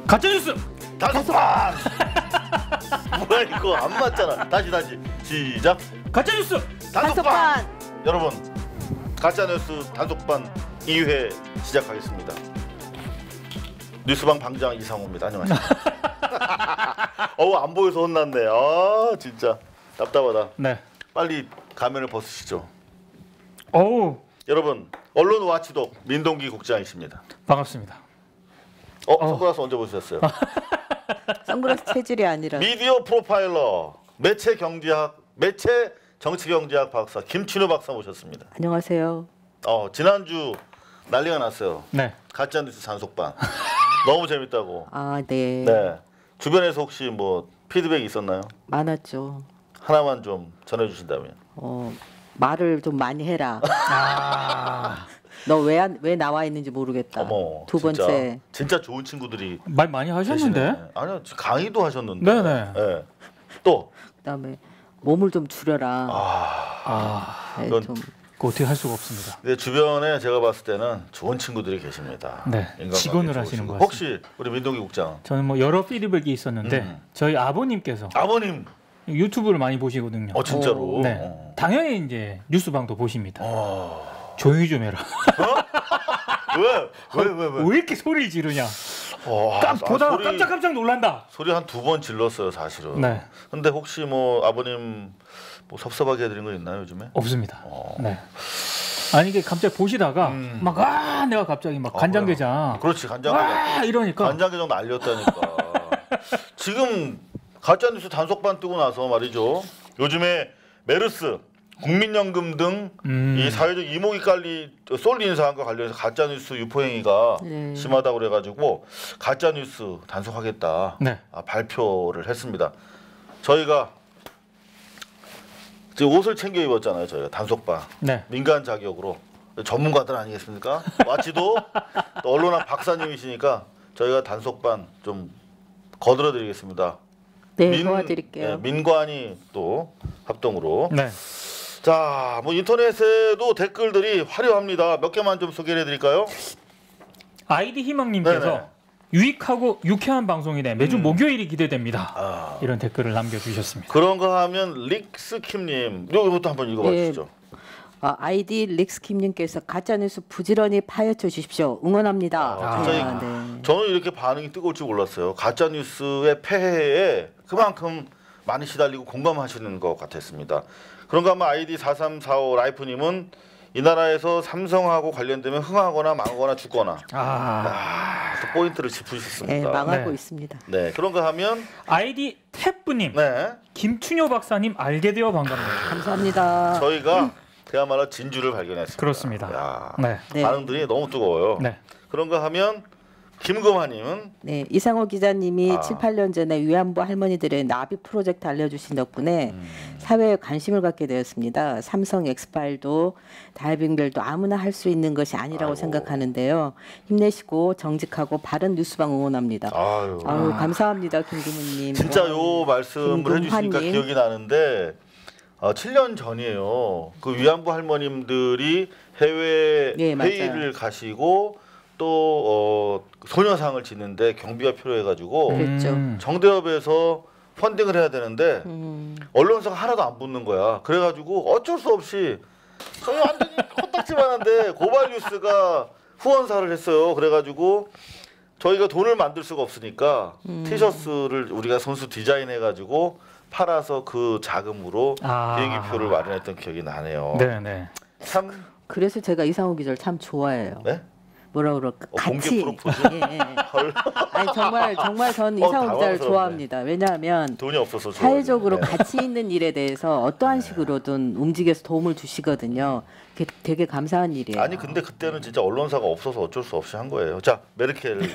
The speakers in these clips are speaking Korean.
가짜뉴스 단속반. 뭐야 이거 안 맞잖아. 다시 시작. 가짜뉴스 단속반. 여러분 가짜뉴스 단속반 2회 시작하겠습니다. 뉴스방 방장 이상호입니다. 안녕하십니까. 안 보여서 혼났네. 아 진짜 답답하다. 네. 빨리 가면을 벗으시죠. 어우. 여러분 언론 와치독 민동기 국장이십니다. 반갑습니다. 선글라스 언제 보셨어요? 선글라스 체질이 아니라 미디어 프로파일러 매체 정치경제학 박사 김춘호 박사 모셨습니다. 안녕하세요. 지난주 난리가 났어요. 네. 가짜뉴스 단속반. 너무 재밌다고. 아, 네. 네. 주변에서 혹시 뭐 피드백이 있었나요? 많았죠. 하나만 좀 전해주신다면. 말을 좀 많이 해라. 너 왜 나와 있는지 모르겠다. 두 번째. 진짜 좋은 친구들이 말 많이 하셨는데? 계시네. 아니요 강의도 하셨는데. 네네. 네. 또 그다음에 몸을 좀 줄여라. 네, 이건 좀. 그거 어떻게 할 수가 없습니다. 근데 주변에 제가 봤을 때는 좋은 친구들이 계십니다. 네. 인간관계 직원을 좋으시고. 하시는 것 같습니다. 혹시 우리 민동기 국장. 저는 뭐 여러 피드백이 있었는데 저희 아버님께서 아버님. 유튜브를 많이 보시거든요. 진짜로. 네. 당연히 이제 뉴스방도 보십니다. 조용히 좀 해라. 왜 이렇게 소리를 지르냐? 보다가 깜짝 놀란다. 소리 한 2번 질렀어요, 사실은. 네. 근데 혹시 뭐 아버님 뭐 섭섭하게 해드린 거 있나요, 요즘에? 없습니다. 네. 아니 이게 갑자기 보시다가 내가 갑자기 막 간장게장. 그렇지, 간장게장. 이러니까. 간장게장 날렸다니까. 지금 가짜뉴스 단속반 뜨고 나서 말이죠. 요즘에 메르스, 국민연금 등 이 사회적 이목이 쏠린 사안과 관련해서 가짜뉴스 유포행위가 심하다고 그래가지고 가짜뉴스 단속하겠다 발표를 했습니다. 저희가 지금 옷을 챙겨 입었잖아요. 저희가 단속반 민간 자격으로 전문가들 아니겠습니까? 와치도 또 언론학 박사님이시니까 저희가 단속반 좀 거들어드리겠습니다. 네, 도와드릴게요. 민관이 또 합동으로. 네. 자, 뭐 인터넷에도 댓글들이 화려합니다. 몇 개만 좀 소개를 해드릴까요? 아이디 희망님께서 유익하고 유쾌한 방송이네. 매주 목요일이 기대됩니다. 이런 댓글을 남겨주셨습니다. 그런가 하면 릭스킴님, 여기부터 한번 읽어봐 주시죠. 아이디 릭스킴님께서 가짜뉴스 부지런히 파헤쳐 주십시오. 응원합니다. 저는 이렇게 반응이 뜨거울 줄 몰랐어요. 가짜뉴스의 폐해에 그만큼 많이 시달리고 공감하시는 것 같았습니다. 그런가 하면 아이디 4345 라이프님은 이 나라에서 삼성하고 관련되면 흥하거나 망하거나 죽거나 또 포인트를 짚으셨습니다. 네, 망하고 있습니다. 네, 그런가 하면 아이디 탭부님, 김춘효 박사님 알게 되어 반갑습니다. 감사합니다. 저희가 그야말로 진주를 발견했습니다. 그렇습니다. 반응들이 너무 뜨거워요. 그런가 하면 김금화님은 이상호 기자님이 7, 8년 전에 위안부 할머니들의 나비 프로젝트 알려주신 덕분에 사회에 관심을 갖게 되었습니다. 삼성 엑스파일도 다이빙별도 아무나 할 수 있는 것이 아니라고 생각하는데요. 힘내시고 정직하고 바른 뉴스방 응원합니다. 감사합니다, 김금훈님. 진짜 요 말씀을 해주시니까 기억이 나는데 7년 전이에요. 그 위안부 할머님들이 해외 회의를 가시고 또 소녀상을 짓는데 경비가 필요해가지고 정대협에서 펀딩을 해야 되는데 언론사가 하나도 안 붙는 거야. 그래가지고 어쩔 수 없이 저희 완전히 코딱지만한데 고발뉴스가 후원사를 했어요. 그래가지고 저희가 돈을 만들 수가 없으니까 티셔츠를 우리가 손수 디자인해가지고 팔아서 그 자금으로 비행기표를 마련했던 기억이 나네요. 네네. 참. 그래서 제가 이상호 기자를 참 좋아해요. 네? 뭐라 그럴까? 같이. 프로포즈? 아니 정말 전 이상호 기자를 좋아합니다. 왜냐하면 돈이 없어서 사회적으로 가치 있는 일에 대해서 어떠한 식으로든 움직여서 도움을 주시거든요. 그게 되게 감사한 일이에요. 아니 근데 그때는 진짜 언론사가 없어서 어쩔 수 없이 한 거예요. 자 메르켈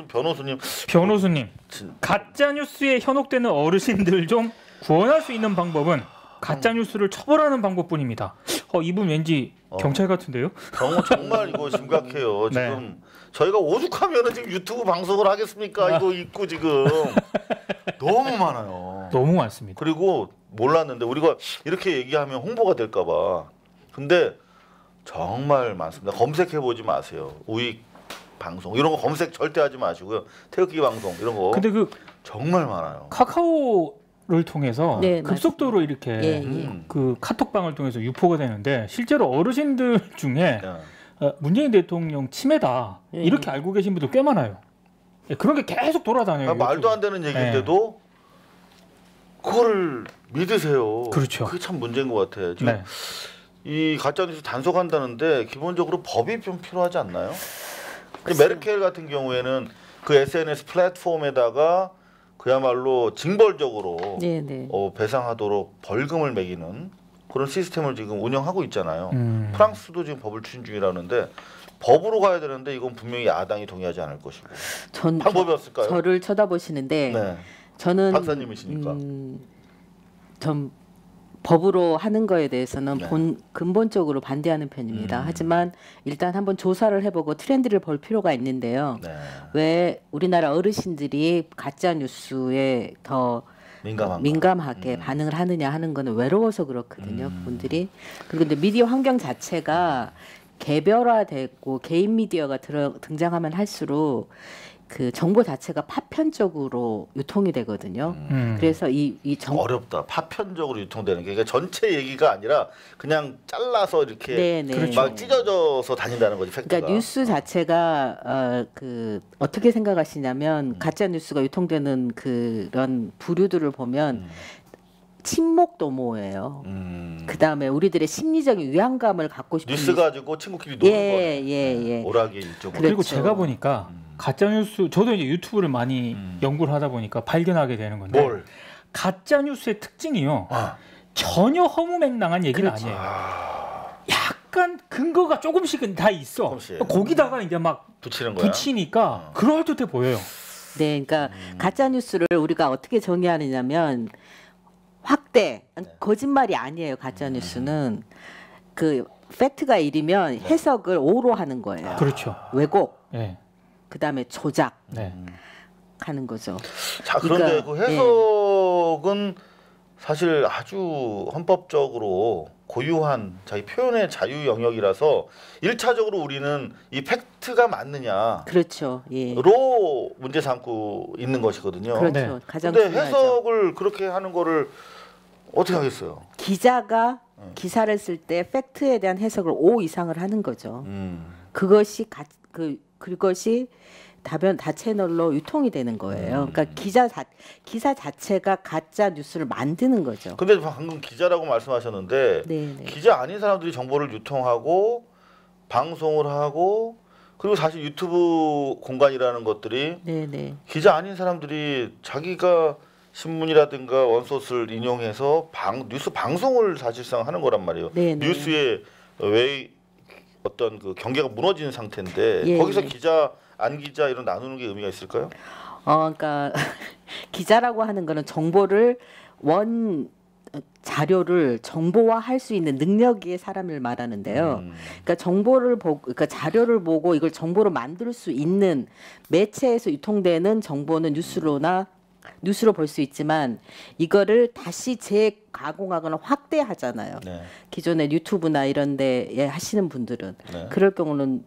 변호수님 가짜 뉴스에 현혹되는 어르신들 좀 구원할 수 있는 방법은 가짜 뉴스를 처벌하는 방법뿐입니다. 이분 왠지 경찰 같은데요? 정말 이거 심각해요. 지금 저희가 오죽하면은 지금 유튜브 방송을 하겠습니까? 이거 있고 지금 너무 많아요. 너무 많습니다. 그리고 몰랐는데 우리가 이렇게 얘기하면 홍보가 될까봐. 근데 정말 많습니다. 검색해 보지 마세요. 우익 방송 이런 거 검색 절대 하지 마시고요. 태극기 방송 이런 거. 근데 그 정말 많아요. 카카오를 통해서 네, 급속도로 이렇게 그 카톡방을 통해서 유포가 되는데 실제로 어르신들 중에 문재인 대통령 침해다 이렇게 알고 계신 분들 꽤 많아요. 그런 게 계속 돌아다녀요. 말도 안 되는 얘기인데도 그거를 믿으세요. 그렇죠. 그게 참 문제인 것 같아요. 지금 이 가짜뉴스 단속한다는데 기본적으로 법이 좀 필요하지 않나요? 메르켈 같은 경우에는 그 SNS 플랫폼에다가 그야말로 징벌적으로 배상하도록 벌금을 매기는 그런 시스템을 지금 운영하고 있잖아요. 프랑스도 지금 법을 추진 중이라는데 법으로 가야 되는데 이건 분명히 야당이 동의하지 않을 것이고. 방법이 없을까요? 저를 쳐다보시는데 저는 박사님이시니까. 전 법으로 하는 거에 대해서는 근본적으로 반대하는 편입니다. 하지만 일단 한번 조사를 해보고 트렌드를 볼 필요가 있는데요. 왜 우리나라 어르신들이 가짜 뉴스에 더 민감하게 반응을 하느냐 하는 거는 외로워서 그렇거든요. 그분들이. 그리고 근데 미디어 환경 자체가 개별화되고 개인 미디어가 등장하면 할수록 그 정보 자체가 파편적으로 유통이 되거든요. 그래서 어렵다. 파편적으로 유통되는 게 그러니까 전체 얘기가 아니라 그냥 잘라서 이렇게 막 찢어져서 다닌다는 거지. 팩트가. 그러니까 뉴스 자체가 어떻게 생각하시냐면 가짜 뉴스가 유통되는 그런 부류들을 보면 친목 도모예요. 그다음에 우리들의 심리적인 위안감을 갖고 싶은 뉴스 가지고 친구끼리 노는 거예요. 오락이 이쪽으로. 그리고 제가 보니까 가짜뉴스 저도 이제 유튜브를 많이 연구를 하다 보니까 발견하게 되는 건데 가짜뉴스의 특징이요. 전혀 허무맹랑한 얘기는 아니에요. 약간 근거가 조금씩은 다 있어. 거기다가 이제 막 붙이니까 그럴듯해 보여요. 네, 그러니까 가짜뉴스를 우리가 어떻게 정의하느냐면 확대, 거짓말이 아니에요. 가짜뉴스는 그 팩트가 1이면 해석을 O로 하는 거예요. 그렇죠. 왜곡. 그다음에 조작 하는 거죠. 자, 그런데 그 해석은 사실 아주 헌법적으로 고유한 자기 표현의 자유 영역이라서 1차적으로 우리는 이 팩트가 맞느냐 로 문제 삼고 있는 것이거든요. 그렇죠. 가장 근데 중요하죠. 해석을 그렇게 하는 거를 어떻게 하겠어요? 기자가 기사를 쓸 때 팩트에 대한 해석을 O 이상을 하는 거죠. 그것이 그것이 다 채널로 유통이 되는 거예요. 그러니까 기사 자체가 가짜 뉴스를 만드는 거죠. 근데 방금 기자라고 말씀하셨는데 기자 아닌 사람들이 정보를 유통하고 방송을 하고 그리고 사실 유튜브 공간이라는 것들이 기자 아닌 사람들이 자기가 신문이라든가 원소스를 인용해서 뉴스 방송을 사실상 하는 거란 말이에요. 뉴스의 왜 어떤 그 경계가 무너진 상태인데 거기서 기자 안 기자 이런 나누는 게 의미가 있을까요? 그러니까 기자라고 하는 거는 정보를 자료를 정보화할 수 있는 능력의 사람을 말하는데요. 그러니까 정보를 보고, 그러니까 자료를 보고 이걸 정보로 만들 수 있는 매체에서 유통되는 정보는 뉴스로 볼 수 있지만 이거를 다시 재가공하거나 확대하잖아요. 기존의 유튜브나 이런 데에 하시는 분들은 그럴 경우는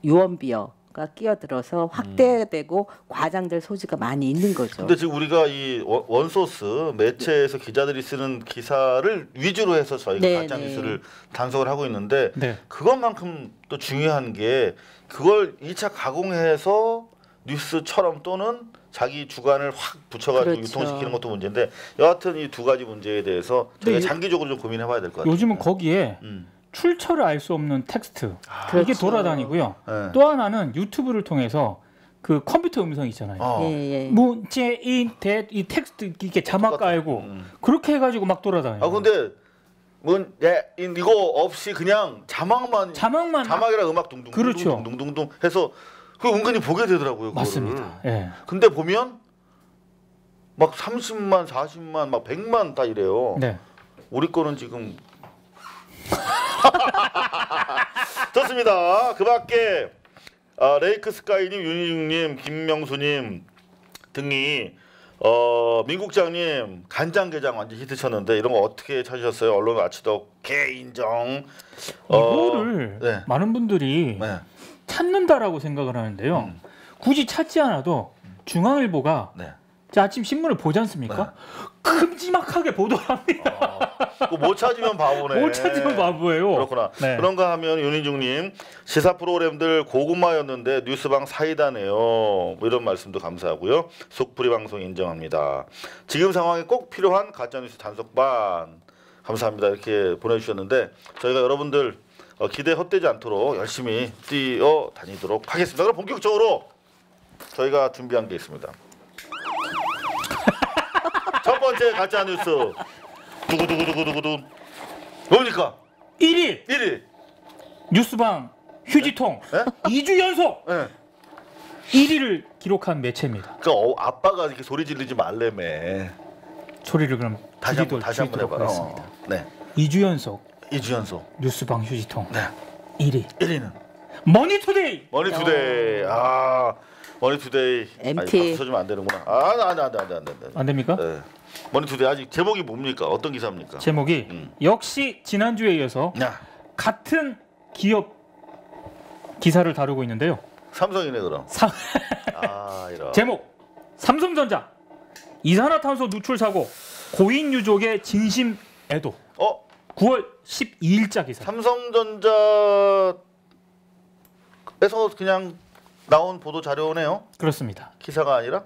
유언비어가 끼어들어서 확대되고 과장될 소지가 많이 있는 거죠. 근데 지금 우리가 이 원소스 매체에서 기자들이 쓰는 기사를 위주로 해서 저희가 가짜 뉴스를 단속을 하고 있는데 그것만큼 또 중요한 게 그걸 2차 가공해서 뉴스처럼 또는 자기 주관을 확 붙여가지고 유통시키는 것도 문제인데 여하튼 이 두 가지 문제에 대해서 저희가 장기적으로 좀 고민해봐야 될 것 같아요. 요즘은 거기에 출처를 알 수 없는 텍스트 이게 돌아다니고요. 또 하나는 유튜브를 통해서 그 컴퓨터 음성 있잖아요. 문재인 이 텍스트 이게 자막 깔고 그렇게 해가지고 막 돌아다녀요. 근데 이거 없이 그냥 자막이랑 음악 둥둥둥둥둥둥 해서 그 은근히 보게 되더라고요. 맞습니다. 근데 보면 막 30만, 40만, 막 100만 다 이래요. 우리 거는 지금 좋습니다. 그밖에 레이크 스카이님, 윤희중님, 김명수님 등이 민국장님 간장게장 완전 히트 쳤는데 이런 거 어떻게 찾으셨어요? 언론 와치독 개인정 이거를 많은 분들이 찾는다라고 생각을 하는데요. 굳이 찾지 않아도 중앙일보가 네. 아침 신문을 보지 않습니까? 네. 큼지막하게 보도를 합니다. 못 찾으면 바보네. 못 찾으면 바보예요. 그렇구나. 네. 그런가 하면 윤희중님 시사 프로그램들 고구마였는데 뉴스방 사이다네요. 뭐 이런 말씀도 감사하고요. 속풀이 방송 인정합니다. 지금 상황에 꼭 필요한 가짜뉴스 단속반 감사합니다. 이렇게 보내주셨는데 저희가 여러분들 기대 헛되지 않도록 열심히 뛰어다니도록 하겠습니다. 그럼 본격적으로 저희가 준비한 게 있습니다. 첫 번째 가짜 뉴스 두구두구두구두구 뭡니까? 1위 뉴스방 휴지통 네? 2주 연속 네. 1위를 기록한 매체입니다. 그러니까 아빠가 이렇게 소리 지르지 말래매. 소리를 그럼 다시 한번 해봐요. 네. 2주 연속 뉴스방 휴지통 네. 1위는 머니투데이. 머니투데이 MT 써주면 안 되는구나. 안 됩니까? 네. 머니투데이 아직 제목이 뭡니까? 어떤 기사입니까? 제목이 역시 지난주에 이어서 같은 기업 기사를 다루고 있는데요. 삼성이네 그럼. 이런. 제목 삼성전자 이산화탄소 누출 사고 고인 유족의 진심 애도. 9월 12일자 기사. 삼성전자에서 그냥 나온 보도 자료네요. 그렇습니다. 기사가 아니라?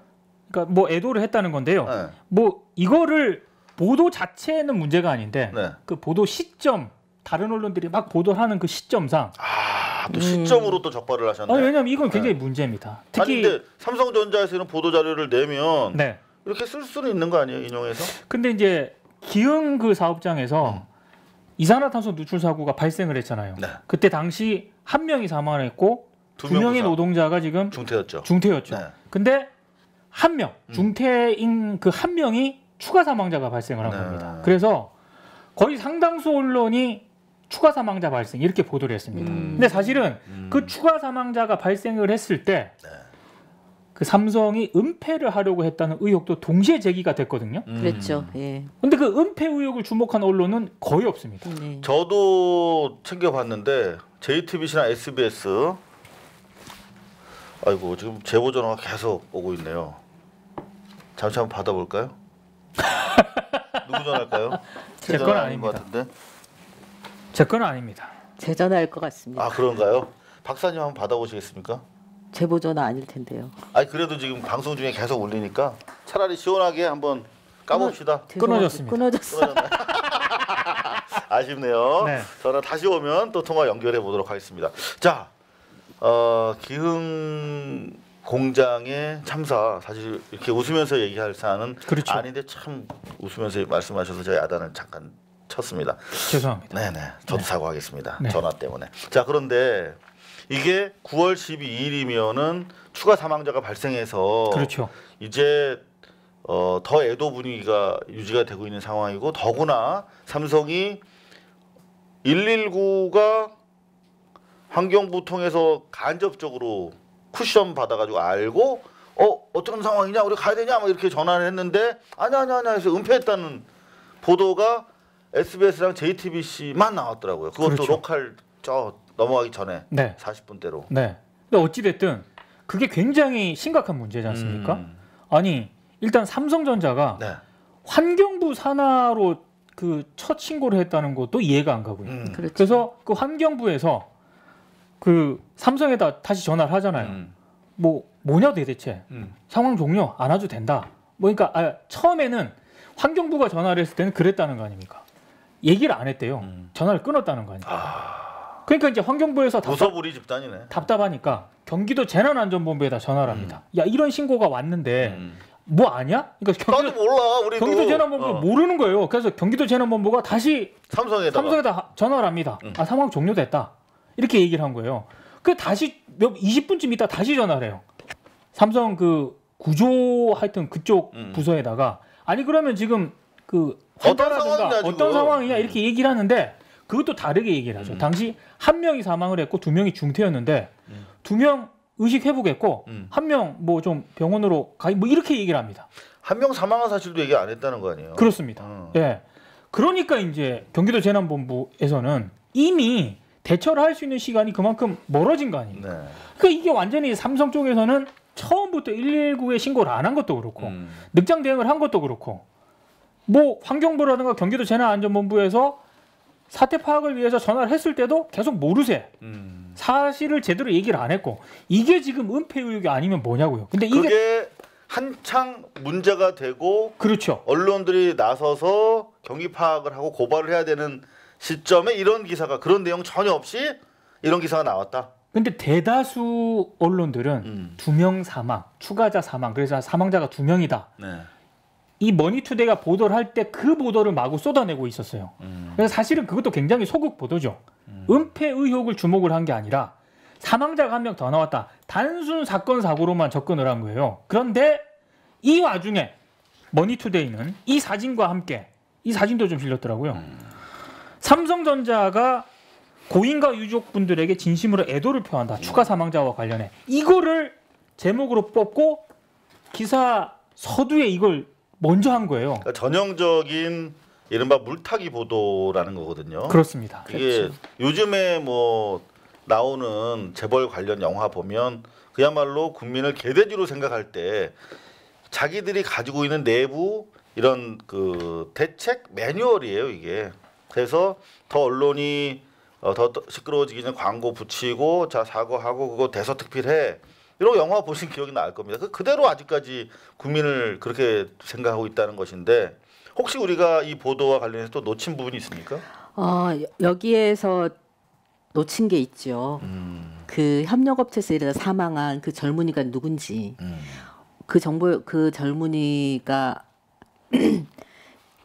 그러니까 뭐 애도를 했다는 건데요. 네. 뭐 이거를 보도 자체는 문제가 아닌데 네. 그 보도 시점 다른 언론들이 막 보도하는 그 시점상 또 시점으로 또 적발을 하셨네. 왜냐면 이건 굉장히 문제입니다. 특히 근데 삼성전자에서 이런 보도 자료를 내면 네. 이렇게 쓸 수는 있는 거 아니에요, 인용해서? 근데 이제 기흥 그 사업장에서 이산화탄소 누출 사고가 발생을 했잖아요. 네. 그때 당시 한 명이 사망을 했고 두 명의 노동자가 지금 중태였죠. 네. 근데 한 명, 중태인 그 한 명이 추가 사망자가 발생을 한 겁니다. 그래서 거의 상당수 언론이 추가 사망자 발생 이렇게 보도를 했습니다. 근데 사실은 그 추가 사망자가 발생을 했을 때 그 삼성이 은폐를 하려고 했다는 의혹도 동시에 제기가 됐거든요. 그랬죠. 예. 근데 그 은폐 의혹을 주목한 언론은 거의 없습니다. 저도 챙겨봤는데 JTBC나 SBS 아이고 지금 제보 전화가 계속 오고 있네요. 잠시 한번 받아볼까요? 누구 전화일까요? 제 건 아닙니다. 제 건 아닙니다. 제 전화일 것 같습니다. 그런가요? 박사님 한번 받아보시겠습니까? 제보 전화 아닐 텐데요. 그래도 지금 방송 중에 계속 울리니까 차라리 시원하게 한번 까봅시다. 끊어졌습니다. 아쉽네요. 네. 전화 다시 오면 또 통화 연결해 보도록 하겠습니다. 자, 기흥 공장의 참사 사실 이렇게 웃으면서 얘기할 사안은 그렇죠. 아닌데 참 웃으면서 말씀하셔서 저희 야단을 잠깐 쳤습니다. 죄송합니다. 네네, 저도 사과하겠습니다. 네. 전화 때문에. 자, 그런데 이게 9월 12일이면은 추가 사망자가 발생해서 그렇죠. 이제 더 애도 분위기가 유지가 되고 있는 상황이고 더구나 삼성이 119가 환경부 통해서 간접적으로 쿠션 받아가지고 알고 어떤 상황이냐 우리 가야 되냐 막 이렇게 전화를 했는데 아니야 해서 은폐했다는 보도가 SBS랑 JTBC만 나왔더라고요. 그것도 그렇죠. 로컬 넘어가기 전에 네. 40분대로. 네. 근데 어찌 됐든 그게 굉장히 심각한 문제지 않습니까? 아니 일단 삼성전자가 네. 환경부 산하로 그 첫 신고를 했다는 것도 이해가 안 가고요. 그렇죠. 그래서 그 환경부에서 그 삼성에다 다시 전화를 하잖아요. 뭐냐 대체 상황 종료 안 와도 된다. 그러니까 처음에는 환경부가 전화를 했을 때는 그랬다는 거 아닙니까? 얘기를 안 했대요. 전화를 끊었다는 거 아닙니까? 그러니까 이제 환경부에서 무서부리 집단이네. 답답하니까 경기도 재난안전본부에다 전화를 합니다. 야 이런 신고가 왔는데 뭐 아냐? 그러니까 나도 몰라. 우리도. 경기도 재난본부가 모르는 거예요. 그래서 경기도 재난본부가 다시 삼성에다 전화를 합니다. 상황 종료됐다. 이렇게 얘기를 한 거예요. 그 다시 20분쯤 있다 다시 전화를 해요. 삼성 그 구조 하여튼 그쪽 부서에다가 아니 그러면 지금 그 어떤 상황이냐 이렇게 얘기를 하는데 그것도 다르게 얘기를 하죠. 당시 한 명이 사망을 했고 두 명이 중태였는데 두 명 의식 회복했고 한 명 뭐 좀 병원으로 뭐 이렇게 얘기를 합니다. 한 명 사망한 사실도 얘기 안 했다는 거 아니에요? 그렇습니다. 예. 그러니까 이제 경기도 재난본부에서는 이미 대처를 할 수 있는 시간이 그만큼 멀어진 거 아니에요. 네. 그러니까 이게 완전히 삼성 쪽에서는 처음부터 119에 신고를 안 한 것도 그렇고 늑장 대응을 한 것도 그렇고 뭐 환경부라든가 경기도 재난안전본부에서 사태 파악을 위해서 전화를 했을 때도 계속 모르세. 사실을 제대로 얘기를 안 했고 이게 지금 은폐 의혹이 아니면 뭐냐고요. 근데 이게 한창 문제가 되고 그렇죠. 언론들이 나서서 경위 파악을 하고 고발을 해야 되는 시점에 이런 기사가 그런 내용 전혀 없이 이런 기사가 나왔다. 근데 대다수 언론들은 2명 사망, 추가자 사망, 그래서 사망자가 2명이다. 네. 이 머니투데이가 보도를 할 때 그 보도를 마구 쏟아내고 있었어요. 그래서 사실은 그것도 굉장히 소극 보도죠. 은폐 의혹을 주목을 한 게 아니라 사망자가 1명 더 나왔다. 단순 사건 사고로만 접근을 한 거예요. 그런데 이 와중에 머니투데이는 이 사진과 함께 이 사진도 좀 실렸더라고요. 삼성전자가 고인과 유족분들에게 진심으로 애도를 표한다. 추가 사망자와 관련해. 이거를 제목으로 뽑고 기사 서두에 이걸 먼저 한 거예요. 그러니까 전형적인 이른바 물타기 보도라는 거거든요. 그렇습니다. 이게 그렇죠. 요즘에 뭐 나오는 재벌 관련 영화 보면 그야말로 국민을 개돼지로 생각할 때 자기들이 가지고 있는 내부 이런 그 대책 매뉴얼이에요, 이게. 그래서 더 언론이 더 시끄러워지기 전에 광고 붙이고 자 사과하고 그거 대서특필해 이런 영화 보신 기억이 날 겁니다. 그대로 아직까지 국민을 그렇게 생각하고 있다는 것인데 혹시 우리가 이 보도와 관련해서 또 놓친 부분이 있습니까? 여기에서 놓친 게 있죠. 그 협력업체에서 일해서 사망한 그 젊은이가 누군지 그 정보 그 젊은이가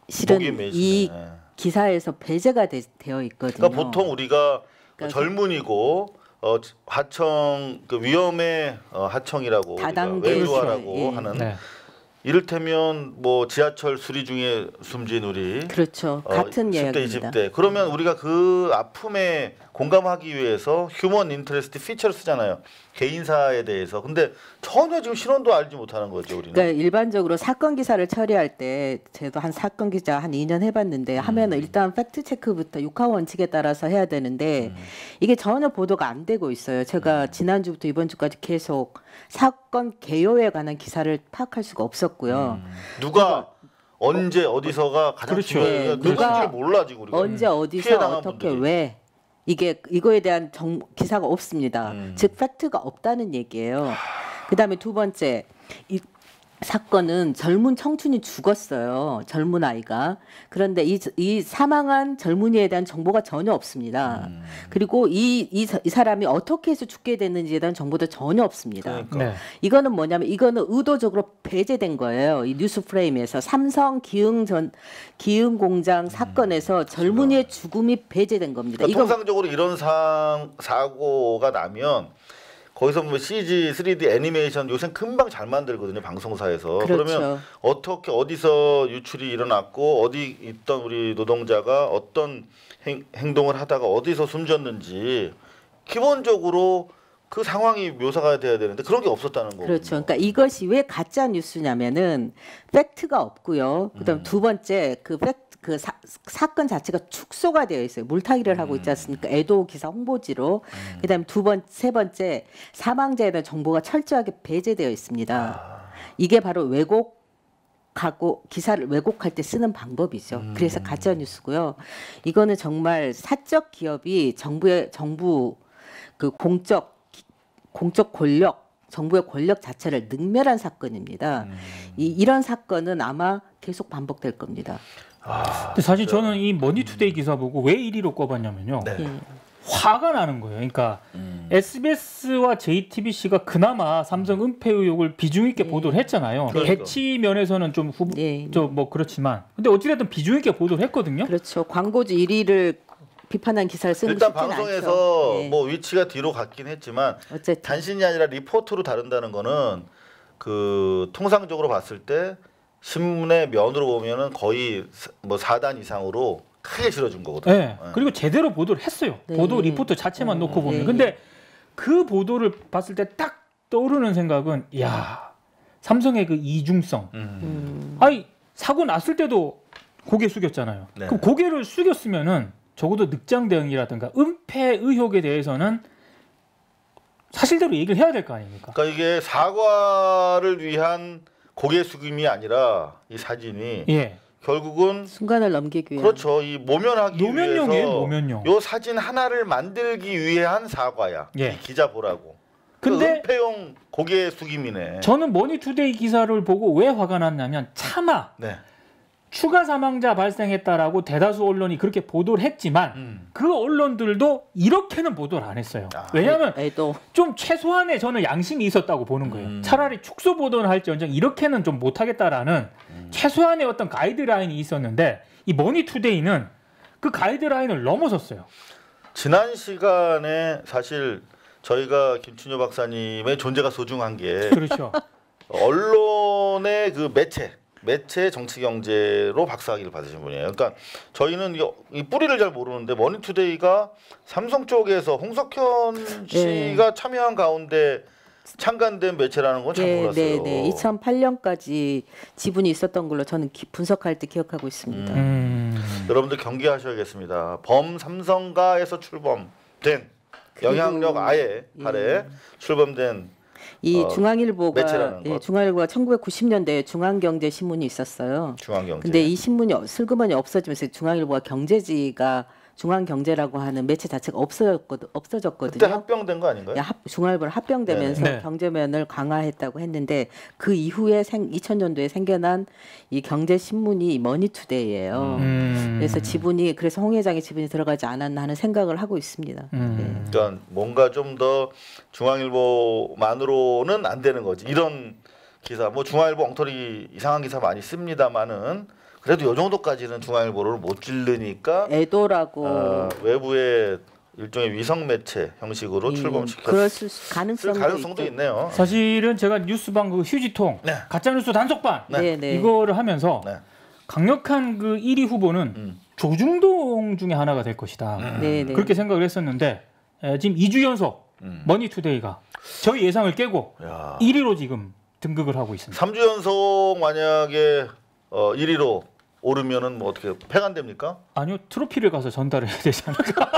실은 이 기사에서 배제가 되어 있거든요. 그러니까 보통 우리가 젊은이고 하청 그 위험의 하청이라고 외주화라고 예. 하는 네. 이를테면 뭐 지하철 수리 중에 숨진 우리 그렇죠. 같은 10대, 이야기입니다. 20대 그러면 우리가 그 아픔에 공감하기 위해서 휴먼 인터레스트 피처를 쓰잖아요. 개인사에 대해서. 근데 전혀 지금 신원도 알지 못하는 거죠, 우리는. 그러니까 일반적으로 사건 기사를 처리할 때 저도 한 사건 기자 한 2년 해봤는데 하면은 일단 팩트 체크부터 육하 원칙에 따라서 해야 되는데 이게 전혀 보도가 안 되고 있어요. 제가 지난주부터 이번 주까지 계속 사건 개요에 관한 기사를 파악할 수가 없었고요. 누가 언제 어디서가 가장 그렇죠. 중요해요. 누군지를 몰라 지금 우리가. 언제 어디서 어떻게 분들이. 왜 이거에 대한 기사가 없습니다. 즉 팩트가 없다는 얘기예요. 그다음에 두 번째 이 사건은 젊은 청춘이 죽었어요. 젊은 아이가. 그런데 이 사망한 젊은이에 대한 정보가 전혀 없습니다. 그리고 이 사람이 어떻게 해서 죽게 됐는지에 대한 정보도 전혀 없습니다. 그러니까. 네. 이거는 뭐냐면 이거는 의도적으로 배제된 거예요. 이 뉴스 프레임에서 삼성 기흥 공장 사건에서 젊은이의 죽음이 배제된 겁니다. 그러니까 통상적으로 이런 사고가 나면 거기서 뭐 CG, 3D 애니메이션 요새 금방 잘 만들거든요, 방송사에서. 그렇죠. 그러면 어떻게 어디서 유출이 일어났고 어디 있던 우리 노동자가 어떤 행동을 하다가 어디서 숨졌는지 기본적으로 그 상황이 묘사가 돼야 되는데 그런 게 없었다는 거죠. 그렇죠. 그러니까 이것이 왜 가짜 뉴스냐면은 팩트가 없고요. 그다음 두 번째 그 사건 자체가 축소가 되어 있어요. 물타기를 하고 있지 않습니까? 애도 기사 홍보지로. 그다음에 세 번째 사망자에 대한 정보가 철저하게 배제되어 있습니다. 이게 바로 기사를 왜곡할 때 쓰는 방법이죠. 그래서 가짜 뉴스고요. 이거는 정말 사적 기업이 정부 그 공적 권력, 정부의 권력 자체를 능멸한 사건입니다. 이런 사건은 아마 계속 반복될 겁니다. 근데 사실 저는 이 머니투데이 기사 보고 왜 1위로 꼽았냐면요. 네. 화가 나는 거예요. 그러니까 SBS와 JTBC가 그나마 삼성 은폐 의혹을 비중 있게 보도를 했잖아요. 그러니까. 배치 면에서는 좀 뭐 그렇지만, 근데 어찌됐든 비중 있게 보도를 했거든요. 그렇죠. 광고주 1위를 비판한 기사를 쓰는 일단 쉽지는 방송에서 않죠. 뭐 위치가 뒤로 갔긴 했지만 어쨌든. 단신이 아니라 리포트로 다룬다는 거는 그 통상적으로 봤을 때 신문의 면으로 보면은 거의 뭐 4단 이상으로 크게 실어준 거거든요. 네. 그리고 제대로 보도를 했어요. 네. 보도 리포트 자체만 놓고 보면. 네. 근데 그 보도를 봤을 때 딱 떠오르는 생각은 야, 삼성의 그 이중성. 아니 사고 났을 때도 고개 숙였잖아요. 네. 그럼 고개를 숙였으면은 적어도 늑장 대응이라든가 은폐 의혹에 대해서는 사실대로 얘기를 해야 될 거 아닙니까? 그러니까 이게 사과를 위한 고개 숙임이 아니라 이 사진이 예. 결국은 순간을 넘기기 위한. 그렇죠. 이 모면하기 노면용이에요, 위해서 노면용. 요 사진 하나를 만들기 위해 한 사과야. 예. 이 기자 보라고. 근데 은폐용 고개 숙임이네. 저는 머니투데이 기사를 보고 왜 화가 났냐면 차마 네. 추가 사망자 발생했다라고 대다수 언론이 그렇게 보도를 했지만 그 언론들도 이렇게는 보도를 안 했어요. 왜냐하면 좀 최소한의 저는 양심이 있었다고 보는 거예요. 차라리 축소 보도는 할지언정 이렇게는 좀 못하겠다라는 최소한의 어떤 가이드라인이 있었는데 이 머니투데이는 그 가이드라인을 넘어섰어요. 지난 시간에 사실 저희가 김춘효 박사님의 존재가 소중한 게 그렇죠. 언론의 그 매체 정치 경제로 박사학위를 받으신 분이에요. 그러니까 저희는 이 뿌리를 잘 모르는데 머니투데이가 삼성 쪽에서 홍석현 씨가 참여한 가운데 창간된 매체라는 건 잘 몰랐어요. 네. 2008년까지 지분이 있었던 걸로 저는 분석할 때 기억하고 있습니다. 여러분들 경계하셔야겠습니다. 범삼성가에서 출범된 영향력 아예 출범된 이 중앙일보가 1990년대에 중앙경제신문이 있었어요. 중앙경제. 근데 이 신문이 슬그머니 없어지면서 중앙일보가 경제지가 중앙경제라고 하는 매체 자체가 없어졌거든요. 그때 합병된 거 아닌가요? 중앙일보를 합병되면서 네. 경제면을 강화했다고 했는데 그 이후에 2000년도에 생겨난 이 경제신문이 머니투데이예요. 그래서 그래서 홍 회장의 지분이 들어가지 않았나 하는 생각을 하고 있습니다. 네. 그러니까 뭔가 좀 더 중앙일보만으로는 안 되는 거지. 이런 기사, 뭐 중앙일보 엉터리 이상한 기사 많이 씁니다만은 그래도 이 정도까지는 중앙일보를 못 찔르니까 애도라고 외부의 일종의 위성 매체 형식으로 출범시켰을 가능성도 있네요. 사실은 제가 뉴스방 그 휴지통 가짜뉴스 단속반 이거를 하면서 강력한 그 1위 후보는 조중동 중에 하나가 될 것이다. 그렇게 생각을 했었는데 지금 2주 연속 머니투데이가 저희 예상을 깨고 1위로 지금 등극을 하고 있습니다. 3주 연속 만약에 1위로 오르면은 뭐 어떻게 폐간됩니까? 아니요, 트로피를 가서 전달을 해야 되지 않을까?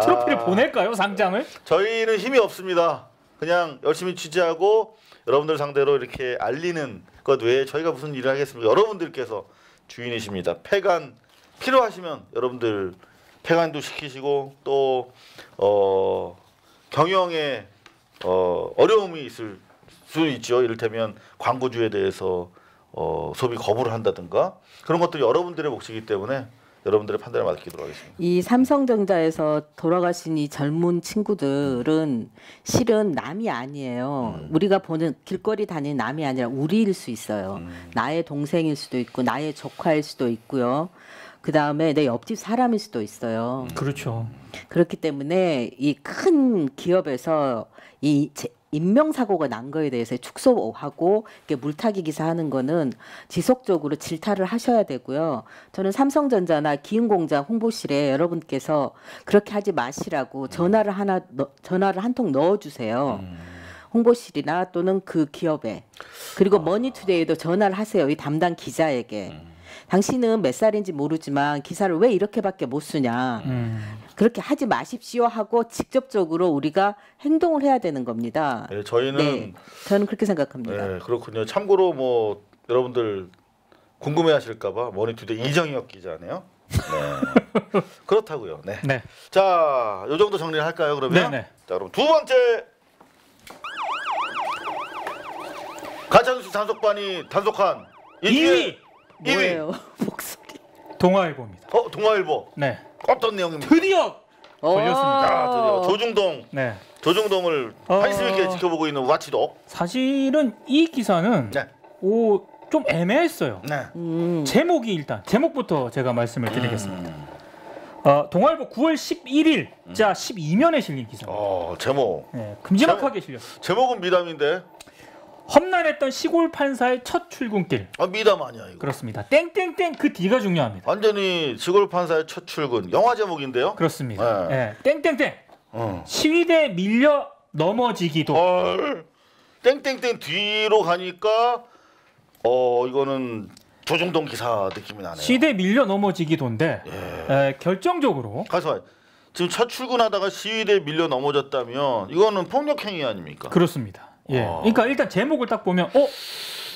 트로피를 보낼까요, 상장을? 저희는 힘이 없습니다. 그냥 열심히 취재하고 여러분들 상대로 이렇게 알리는 것 외에 저희가 무슨 일을 하겠습니까? 여러분들께서 주인이십니다. 폐간 필요하시면 여러분들 폐간도 시키시고 또 경영에 어려움이 있을 수 있죠. 이를테면 광고주에 대해서 소비 거부를 한다든가 그런 것들이 여러분들의 몫이기 때문에 여러분들의 판단에 맡기도록 하겠습니다. 이 삼성전자에서 돌아가신 이 젊은 친구들은 실은 남이 아니에요. 우리가 보는 길거리 다니는 남이 아니라 우리일 수 있어요. 나의 동생일 수도 있고 나의 조카일 수도 있고요. 그 다음에 내 옆집 사람일 수도 있어요. 그렇죠. 그렇기 때문에 이 큰 기업에서 이 인명사고가 난 거에 대해서 축소하고 이렇게 물타기 기사하는 거는 지속적으로 질타를 하셔야 되고요. 저는 삼성전자나 기흥공장 홍보실에 여러분께서 그렇게 하지 마시라고 전화를 한 통 넣어주세요. 홍보실이나 또는 그 기업에. 그리고 머니투데이도 전화를 하세요. 이 담당 기자에게. 당신은 몇 살인지 모르지만 기사를 왜 이렇게밖에 못 쓰냐. 그렇게 하지 마십시오 하고 직접적으로 우리가 행동을 해야 되는 겁니다. 네, 저는 그렇게 생각합니다. 네, 그렇군요. 참고로 뭐 여러분들 궁금해하실까봐 머니투데이 이정혁 기자네요. 네. 그렇다고요. 네. 자, 요 정도 정리를 할까요? 그러면 자, 그럼 두 번째 가짜뉴스 단속반이 단속한 2위 뭐예요? 목소리. 동아일보입니다. 동아일보. 네. 어떤 내용입니까? 드디어 걸렸습니다. 드디어 조중동. 조중동을 관심 있게 지켜보고 있는 와치독. 사실은 이 기사는 좀 애매했어요. 제목이 일단 제목부터 제가 말씀을 드리겠습니다. 동아일보 9월 11일 자 12면에 실린 기사. 제목. 큼지막하게 실렸어요. 제목은 미담인데. 험난했던 시골 판사의 첫 출근길. 미담 아니야 이거. 그렇습니다. 땡땡땡 그 뒤가 중요합니다. 완전히 시골 판사의 첫 출근. 영화 제목인데요. 그렇습니다. 땡땡땡. 시위대 밀려 넘어지기도. 땡땡땡 뒤로 가니까 이거는 조중동 기사 느낌이 나네요. 시대 밀려 넘어지기도인데 결정적으로 가서 지금 첫 출근하다가 시위대 밀려 넘어졌다면 이거는 폭력 행위 아닙니까? 그렇습니다. 예. 그러니까 일단 제목을 딱 보면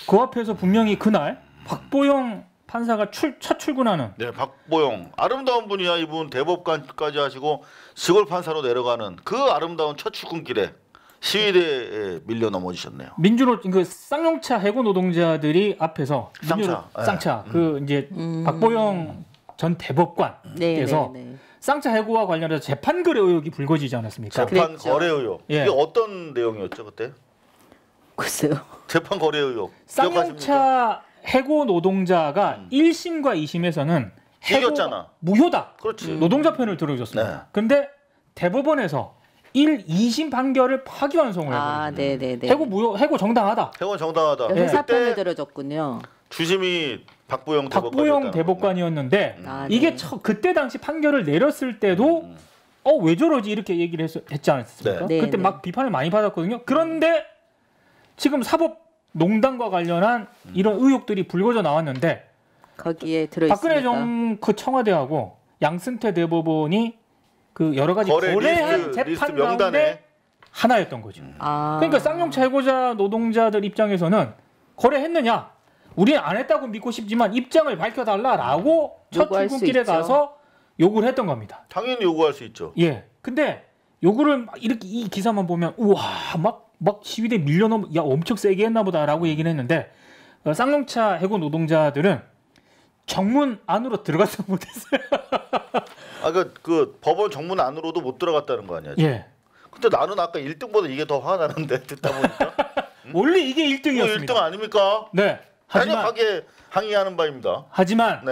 그 앞에서 분명히 그날 박보영 판사가 첫 출근하는. 네, 박보영 아름다운 분이야. 이분 대법관까지 하시고 시골 판사로 내려가는 그 아름다운 첫 출근길에 시위대에 밀려 넘어지셨네요. 민주노 그 쌍용차 해고 노동자들이 앞에서 쌍차 그 이제 박보영 전 대법관께서 쌍차 해고와 관련해서 재판 거래 의혹이 불거지지 않았습니까? 재판 거래 의혹. 이게 어떤 내용이었죠 그때? 글쎄요. 재판 거래 의혹. 쌍용차 해고 노동자가 1심과 2심에서는 이겼잖아. 무효다. 그렇지. 노동자 편을 들어줬습니다. 그런데 대법원에서 1, 2심 판결을 파기환송을 해고 해고 정당하다. 해고 정당하다. 회사 편을 들어줬군요. 주심이 박보영 대법관이었는데 이게 그때 당시 판결을 내렸을 때도 왜 저러지 이렇게 얘기를 했지 않았습니까? 그때 막 비판을 많이 받았거든요. 그런데 지금 사법농단과 관련한 이런 의혹들이 불거져 나왔는데 거기에 들어있습니다. 박근혜 정부 청와대하고 양승태 대법원이 그 여러 가지 거래한 재판 가운데 하나였던 거죠. 그러니까 쌍용차 해고자 노동자들 입장에서는 거래했느냐? 우리는 안 했다고 믿고 싶지만 입장을 밝혀달라라고 첫 출근길에 가서 요구를 했던 겁니다. 당연히 요구할 수 있죠. 예. 근데 요구를 이렇게 이 기사만 보면 우와 막 시위대 밀려넘 엄청 세게 했나 보다라고 얘기를 했는데 쌍용차 해고 노동자들은 정문 안으로 들어가지 못했어요. 그 법원 정문 안으로도 못 들어갔다는 거 아니야? 예. 근데 나는 아까 1등보다 이게 더 화가 나는데 듣다 보니까. 원래 이게 1등이었습니다. 1등 아닙니까? 네. 강력하게 항의하는 바입니다. 하지만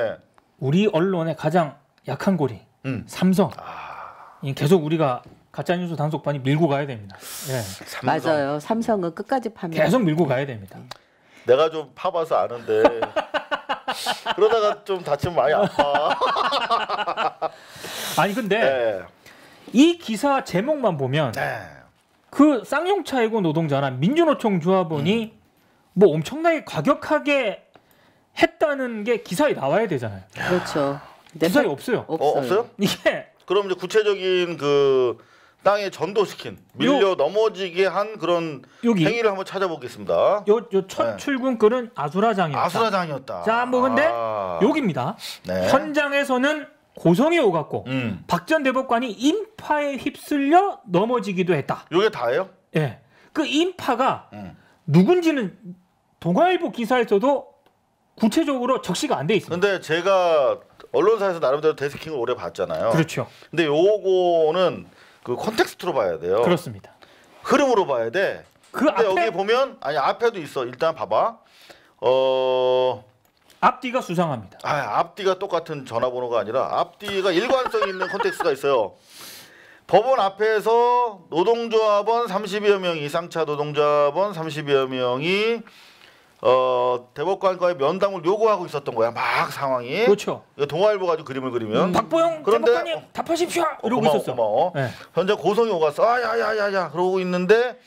우리 언론의 가장 약한 고리 삼성. 계속 우리가 가짜뉴스 단속반이 밀고 가야 됩니다. 삼성. 맞아요. 삼성은 끝까지 파면 계속 밀고 가야 됩니다. 내가 좀 파봐서 아는데 그러다가 좀 다치면 많이 아파. 아니 근데 이 기사 제목만 보면 그 쌍용차 해고 노동자나 민주노총 조합원이 뭐 엄청나게 과격하게 했다는 게 기사에 나와야 되잖아요. 그렇죠. 기사에 없어요. 없어요? 이게 그럼 이제 구체적인 그 땅에 전도시킨 밀려 넘어지게 한 그런 행위를 한번 찾아보겠습니다. 요 첫 출근글은 아수라장이었다. 아수라장이었다. 자, 뭐 근데 여기입니다. 현장에서는 고성이 오갔고 박 전 대법관이 인파에 휩쓸려 넘어지기도 했다. 이게 다예요? 예. 그 인파가 누군지는 동아일보 기사에서도 구체적으로 적시가 안 돼 있습니다. 근데 제가 언론사에서 나름대로 데스킹을 오래 봤잖아요. 그렇죠. 근데 요거는 그 콘텍스트로 봐야 돼요. 그렇습니다. 흐름으로 봐야 돼. 근데 여기 보면 앞에도 있어. 일단 봐봐. 앞뒤가 수상합니다. 앞뒤가 똑같은 전화번호가 아니라 앞뒤가 일관성 있는 콘텍스트가 있어요. 법원 앞에서 노동조합원 30여 명이 쌍차 노동조합원 30여 명이 대법관과의 면담을 요구하고 있었던 거야. 막 상황이. 그렇죠. 동아일보 가지고 그림을 그리면 박보영 대법관님 답하십시오. 이러고 있었어. 고마워. 현재 고성이 오갔어. 야야야야 그러고 있는데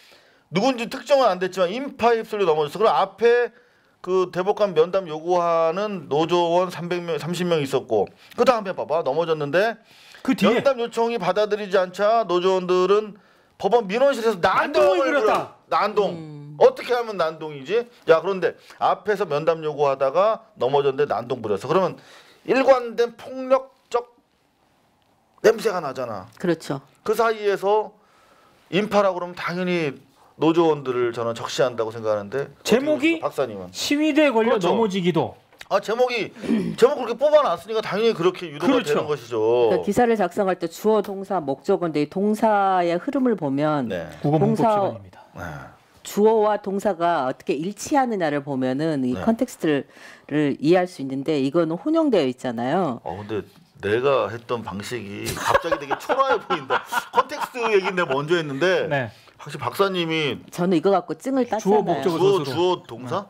누군지 특정은 안 됐지만 인파에 휩쓸려 넘어졌어. 그럼 앞에 그 대법관 면담 요구하는 노조원 30명 있었고 그 다음에 봐봐 넘어졌는데 그 뒤에 면담 요청이 받아들이지 않자 노조원들은 법원 민원실에서 난동을 부렸다. 난동. 어떻게 하면 난동이지? 그런데 앞에서 면담 요구하다가 넘어졌는데 난동 부렸어. 그러면 일관된 폭력적 냄새가 나잖아. 그렇죠. 그 사이에서 인파라고 그러면 당연히 노조원들을 저는 적시한다고 생각하는데 제목이 박사님은 시위대에 걸려 넘어지기도. 제목을 그렇게 뽑아놨으니까 당연히 그렇게 유도가 되는 것이죠. 그러니까 기사를 작성할 때 주어, 동사, 목적어인데 이 동사의 흐름을 보면 동사 주어와 동사가 어떻게 일치하느냐를 보면은 이 컨텍스트를 이해할 수 있는데 이거는 혼용되어 있잖아요. 근데 내가 했던 방식이 갑자기 되게 초라해 보인다. 컨텍스트 얘기는 내가 먼저 했는데 확실히 박사님이 저는 이거 갖고 증을 땄잖아요. 주어, 목적어, 주어, 동사?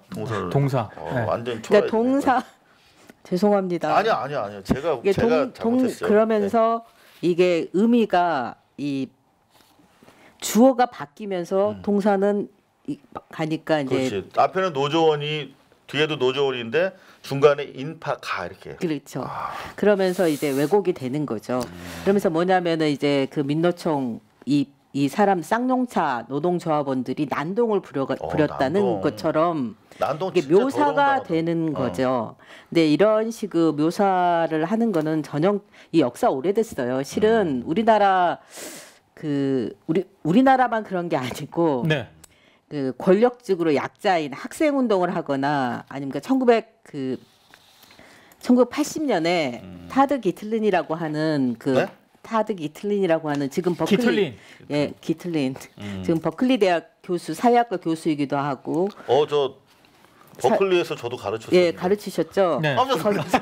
동사. 완전 초라해. 그러니까 동사 죄송합니다. 아니야. 제가 잘못했어요. 그러면서 이게 의미가 이 주어가 바뀌면서 동사는 가니까 이제 그렇지. 앞에는 노조원이 뒤에도 노조원인데 중간에 인파 가 이렇게. 그렇죠. 그러면서 이제 왜곡이 되는 거죠. 그러면서 뭐냐면은 이제 그 민노총 이 사람 쌍용차 노동조합원들이 난동을 부렸다는 난동. 것처럼 난동 이게 진짜 묘사가 되는 거죠. 근데 이런 식의 묘사를 하는 거는 전형 이 역사 오래됐어요. 실은 우리나라 우리나라만 그런 게 아니고 네. 그 권력적으로 약자인 학생 운동을 하거나 아니면 1980년에 타드 기틀린이라고 하는 네? 타드 기틀린이라고 하는 지금 버클리 기틀린. 예, 기틀린. 지금 버클리 대학 교수 사회학과 교수이기도 하고 저 버클리에서 저도 가르쳤어요. 예, 가르치셨죠. 네. 버클리에서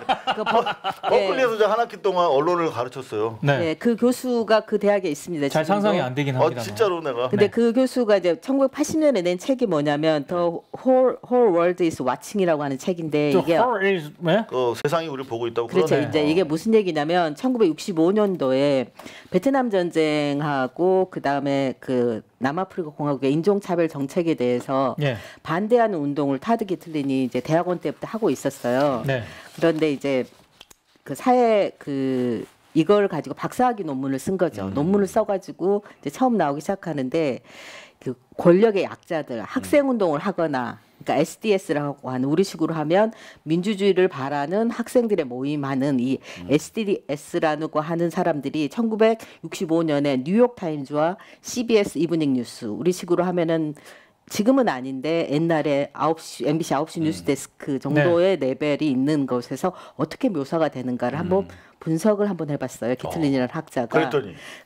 저 한 학기 동안 언론을 가르쳤어요. 네. 예, 그 교수가 그 대학에 있습니다. 잘 지금도. 상상이 안 되긴 합니다. 진짜로 내가. 근데 그 교수가 이제 1980년에 낸 책이 뭐냐면 The Whole World is Watching이라고 하는 책인데 이게 네? 세상이 우리를 보고 있다고 그렇죠. 그러네. 이제 이게 무슨 얘기냐면 1965년도에 베트남 전쟁하고 그다음에 그 남아프리카 공화국의 인종차별 정책에 대해서 예. 반대하는 운동을 타드 기틀린이 이제 대학원 때부터 하고 있었어요. 네. 그런데 이제 그 사회 이걸 가지고 박사학위 논문을 쓴 거죠. 논문을 써가지고 이제 처음 나오기 시작하는데 그 권력의 약자들 학생 운동을 하거나 그러니까 SDS라고 하는 우리식으로 하면 민주주의를 바라는 학생들의 모임하는 이 SDS라고 하는 사람들이 1965년에 뉴욕 타임즈와 CBS 이브닝 뉴스 우리식으로 하면은 지금은 아닌데 옛날에 MBC 9시 뉴스 데스크 정도의 레벨이 있는 곳에서 어떻게 묘사가 되는가를 한번 분석을 한번 해봤어요. 기틀린이라는 학자가.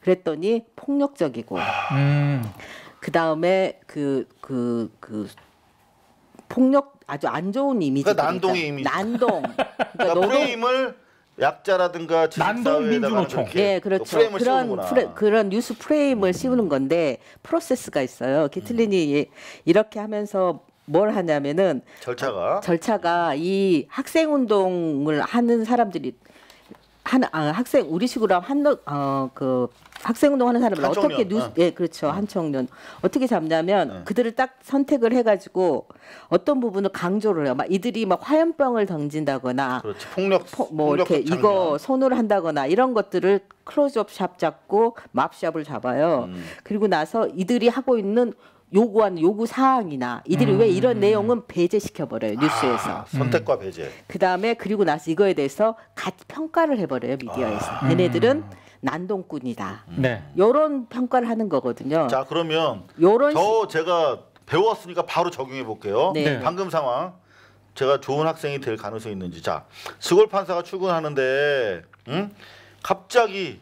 그랬더니 폭력적이고 그 다음에 폭력 아주 안 좋은 이미지. 그러니까 난동의 이미지. 난동. 그러니까 프레임을 약자라든가 난동 민주노총. 네, 그렇죠. 그런 뉴스 프레임을 씌우는 건데 프로세스가 있어요. 기틀린이 이렇게 하면서 뭘 하냐면은 절차가 이 학생 운동을 하는 사람들이 우리식으로 하면 학생 운동하는 사람을 어떻게 그렇죠. 한청년 어떻게 잡냐면 그들을 딱 선택을 해가지고 어떤 부분을 강조를 해요. 막 이들이 막 화염병을 던진다거나, 그렇지. 폭력 이렇게 이거 손으로 한다거나 이런 것들을 클로즈업 샵 잡고 맙샵을 잡아요. 그리고 나서 이들이 하고 있는 요구한 요구 사항이나 이들이 왜 이런 내용은 배제시켜 버려요 뉴스에서. 선택과 배제. 그다음에 그리고 나서 이거에 대해서 평가를 해버려요 미디어에서. 얘네들은 난동꾼이다. 네. 요런 평가를 하는 거거든요. 자 그러면 제가 배웠으니까 바로 적용해 볼게요. 네. 방금 상황 제가 좋은 학생이 될 가능성이 있는지. 자 스골 판사가 출근하는데 갑자기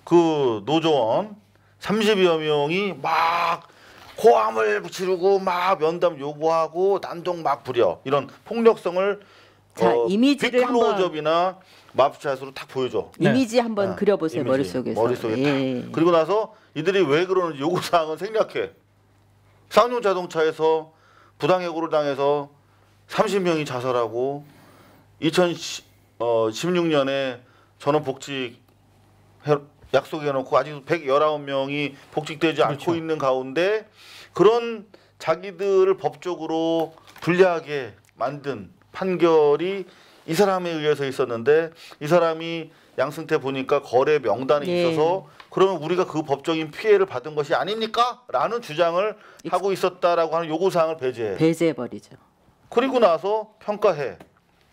그 노조원 30여 명이 막 고함을 지르고 막 면담 요구하고 난동 막 부려. 이런 폭력성을 이미지를 빅클로즈업이나 맙샷으로 탁 보여줘. 이미지 한번 그려보세요. 머릿속에 탁. 그리고 나서 이들이 왜 그러는지 요구사항은 생략해. 쌍용 자동차에서 부당해고를 당해서 30명이 자살하고 2016년에 전원복직 약속해놓고 아직 119명이 복직되지 않고 있는 가운데 그런 자기들을 법적으로 불리하게 만든 판결이 이 사람에 의해서 있었는데 이 사람이 양승태 보니까 거래 명단에 있어서 그러면 우리가 그 법적인 피해를 받은 것이 아닙니까? 라는 주장을 하고 있었다라고 하는 요구사항을 배제해버리죠. 그리고 나서 평가해.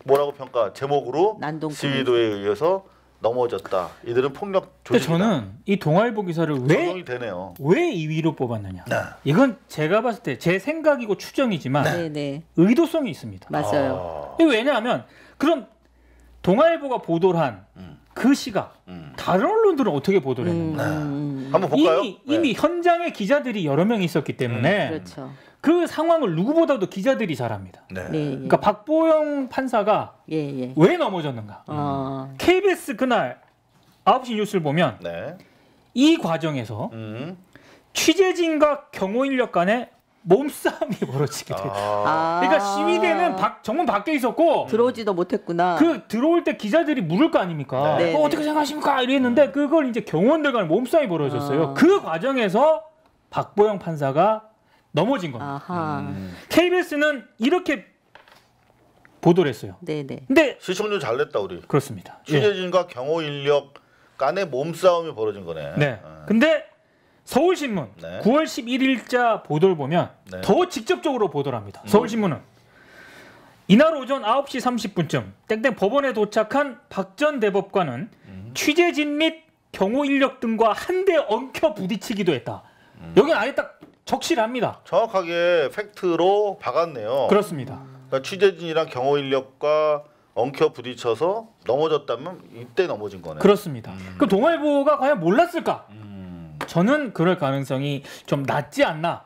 뭐라고 평가? 제목으로 지휘도에 의해서 넘어졌다. 이들은 폭력 조직이다. 저는 이 동아일보 기사를 왜 2위로 뽑았느냐. 이건 제가 봤을 때 제 생각이고 추정이지만 의도성이 있습니다. 맞아요. 왜냐하면 그럼 동아일보가 보도를 한 그 시각 다른 언론들은 어떻게 보도를 했는가. 한번 볼까요? 이미 현장에 기자들이 여러 명 있었기 때문에 그렇죠. 그 상황을 누구보다도 기자들이 잘 압니다. 그러니까 박보영 판사가 왜 넘어졌는가. KBS 그날 9시 뉴스를 보면 이 과정에서 취재진과 경호 인력 간에 몸싸움이 벌어지게 됐다. 그러니까 시위대는 정문 밖에 있었고 들어오지도 못했구나. 들어올 때 기자들이 물을 거 아닙니까? 어떻게 생각하십니까? 이랬는데 그걸 이제 경호원들 간에 몸싸움이 벌어졌어요. 그 과정에서 박보영 판사가 넘어진 겁니다. KBS는 이렇게 보도를 했어요. 네네. 근데 시청률 잘 냈다 우리. 그렇습니다. 취재진과 경호 인력 간의 몸싸움이 벌어진 거네. 네. 근데 서울신문 네. 9월 11일자 보도를 보면 네. 더 직접적으로 보도를 합니다. 서울신문은 이날 오전 9시 30분쯤 땡땡 법원에 도착한 박 전 대법관은 취재진 및 경호 인력 등과 한데 엉켜 부딪히기도 했다. 여기는 아예 딱 적실합니다. 정확하게 팩트로 박았네요. 그렇습니다. 그러니까 취재진이랑 경호 인력과 엉켜 부딪혀서 넘어졌다면 이때 넘어진 거네. 그렇습니다. 그럼 동아일보가 과연 몰랐을까? 저는 그럴 가능성이 좀 낮지 않나.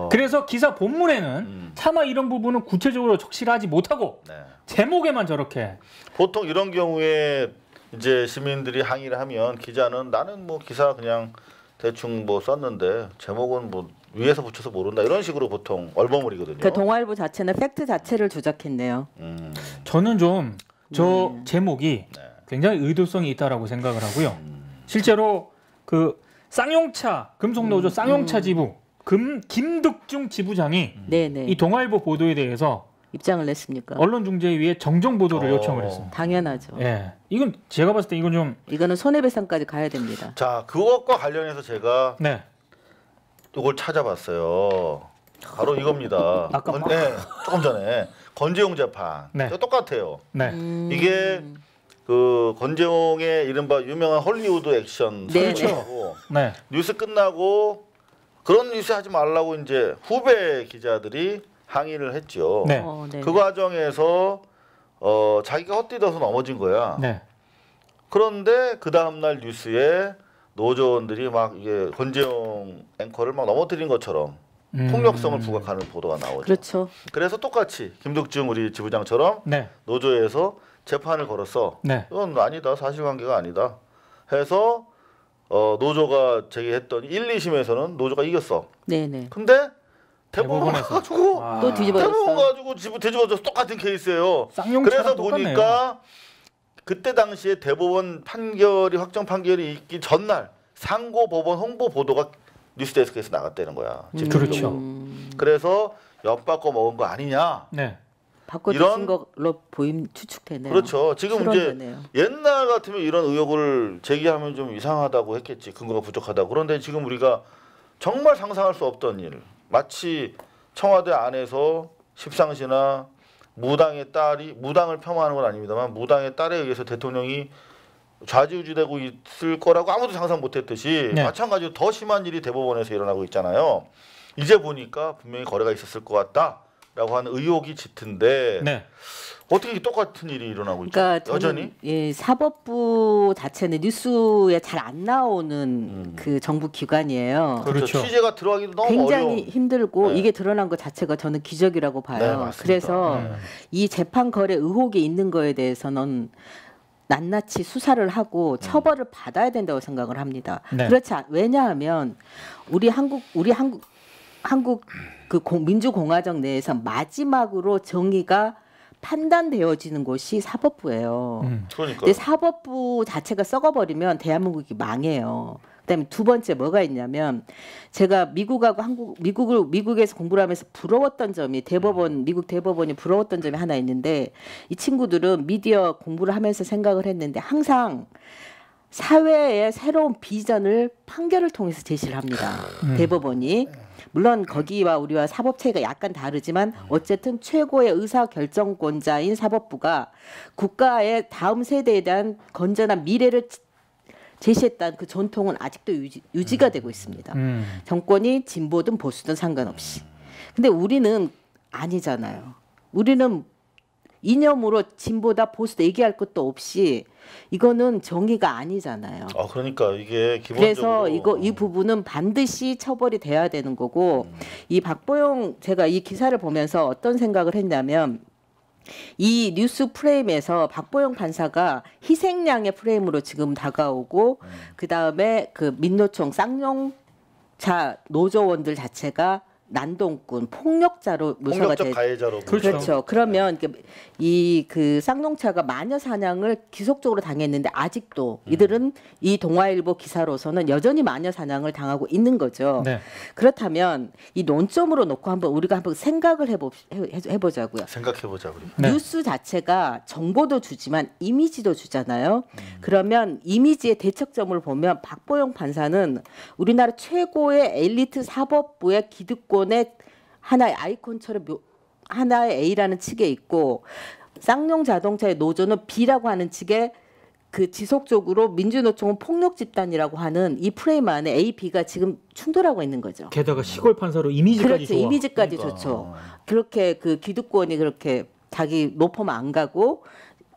그래서 기사 본문에는 차마 이런 부분은 구체적으로 적실하지 못하고 네. 제목에만 저렇게. 보통 이런 경우에 이제 시민들이 항의를 하면 기자는 나는 뭐 기사 그냥 대충 뭐 썼는데 제목은 뭐 위에서 붙여서 모른다 이런 식으로 보통 얼버무리거든요. 그 동아일보 자체는 팩트 자체를 조작했네요. 저는 좀 저 제목이 굉장히 의도성이 있다라고 생각을 하고요. 실제로 그 쌍용차 금속노조 쌍용차 지부 김득중 지부장이 이 동아일보 보도에 대해서 입장을 냈습니까? 언론중재위에 정정 보도를 요청을 했습니다. 당연하죠. 예, 이건 제가 봤을 때 이건 좀 이거는 손해배상까지 가야 됩니다. 자, 그것과 관련해서 제가 네. 이걸 찾아봤어요. 바로 이겁니다. 아까 조금 전에 권재용 재판. 네. 똑같아요. 네. 이게 그 권재용의 이른바 유명한 홀리우드 액션 설치하고 네. 뉴스 끝나고 그런 뉴스 하지 말라고 이제 후배 기자들이 항의를 했죠. 네. 그 과정에서 자기가 헛디뎌서 넘어진 거야. 네. 그런데 그 다음 날 뉴스에 노조원들이 막 이게 권재용 앵커를 막 넘어뜨린 것처럼 폭력성을 부각하는 보도가 나오죠. 그렇죠. 그래서 똑같이 김득중 우리 지부장처럼 네. 노조에서 재판을 걸었어. 네. 이건 아니다. 사실관계가 아니다. 해서 노조가 제기했던 1, 2심에서는 노조가 이겼어. 네네. 근데 대법원 가지고 또 뒤집어졌어. 대법원 가지고 뒤집어져서 똑같은 케이스예요. 그래서 똑같네요. 보니까 그때 당시에 대법원 판결이 확정 판결이 있기 전날 상고 법원 홍보 보도가 뉴스데스크에서 나갔다는 거야. 그렇죠. 그래서 엿바꿔 먹은 거 아니냐. 네. 바꿔 주신 걸로 추측되네요. 그렇죠. 지금 추론되네요. 이제 옛날 같으면 이런 의혹을 제기하면 좀 이상하다고 했겠지. 근거가 부족하다고. 그런데 지금 우리가 정말 상상할 수 없던 일. 마치 청와대 안에서 십상시나 무당의 딸이 무당을 폄하하는 건 아닙니다만 무당의 딸에 의해서 대통령이 좌지우지되고 있을 거라고 아무도 상상 못했듯이 마찬가지로 더 심한 일이 대법원에서 일어나고 있잖아요. 이제 보니까 분명히 거래가 있었을 것 같다라고 하는 의혹이 짙은데 어떻게 똑같은 일이 일어나고 있죠? 그러니까 여전히? 예, 사법부 자체는 뉴스에 잘 안 나오는 그 정부 기관이에요. 그렇죠. 취재가 들어가기도 너무 굉장히 어려운. 힘들고 이게 드러난 것 자체가 저는 기적이라고 봐요. 그래서 이 재판 거래 의혹이 있는 거에 대해서는 낱낱이 수사를 하고 처벌을 받아야 된다고 생각을 합니다. 그렇지 왜냐하면 우리 한국 그 민주공화정 내에서 마지막으로 정의가 판단되어지는 곳이 사법부예요. 근데 사법부 자체가 썩어버리면 대한민국이 망해요. 그다음에 두 번째 뭐가 있냐면 제가 미국에서 공부를 하면서 부러웠던 점이 미국 대법원이 부러웠던 점이 하나 있는데 이 친구들은 미디어 공부를 하면서 생각을 했는데 항상 사회의 새로운 비전을 판결을 통해서 제시를 합니다. 대법원이. 물론 거기와 우리와 사법체계가 약간 다르지만 어쨌든 최고의 의사결정권자인 사법부가 국가의 다음 세대에 대한 건전한 미래를 제시했다는 그 전통은 아직도 유지가 되고 있습니다. 정권이 진보든 보수든 상관없이. 근데 우리는 아니잖아요. 우리는 이념으로 진보다 보수다 얘기할 것도 없이 이거는 정의가 아니잖아요. 그러니까 이게 기본적으로 그래서 이 음. 부분은 반드시 처벌이 돼야 되는 거고 이 박보영 제가 이 기사를 보면서 어떤 생각을 했냐면 이 뉴스 프레임에서 박보영 판사가 희생양의 프레임으로 지금 다가오고 그 다음에 그 민노총 쌍용차 노조원들 자체가 난동꾼, 폭력자로 묘사가 폭력적 가해자로. 그렇죠. 그러면 이 그 쌍용차가 마녀 사냥을 지속적으로 당했는데 아직도 이들은 이 동아일보 기사로서는 여전히 마녀 사냥을 당하고 있는 거죠. 네. 그렇다면 이 논점으로 놓고 우리가 한번 생각을 해보자고요. 생각해보자 우리. 네. 뉴스 자체가 정보도 주지만 이미지도 주잖아요. 그러면 이미지의 대척점을 보면 박보영 판사는 우리나라 최고의 엘리트 사법부의 기득권의 하나의 아이콘처럼 하나의 A라는 측에 있고 쌍용 자동차의 노조는 B라고 하는 측에 그 지속적으로 민주노총은 폭력 집단이라고 하는 이 프레임 안에 A, B가 지금 충돌하고 있는 거죠. 게다가 시골 판사로 이미지까지 그렇죠. 좋아. 이미지까지 그러니까. 좋죠. 그렇게 그 기득권이 그렇게 자기 노포만 안 가고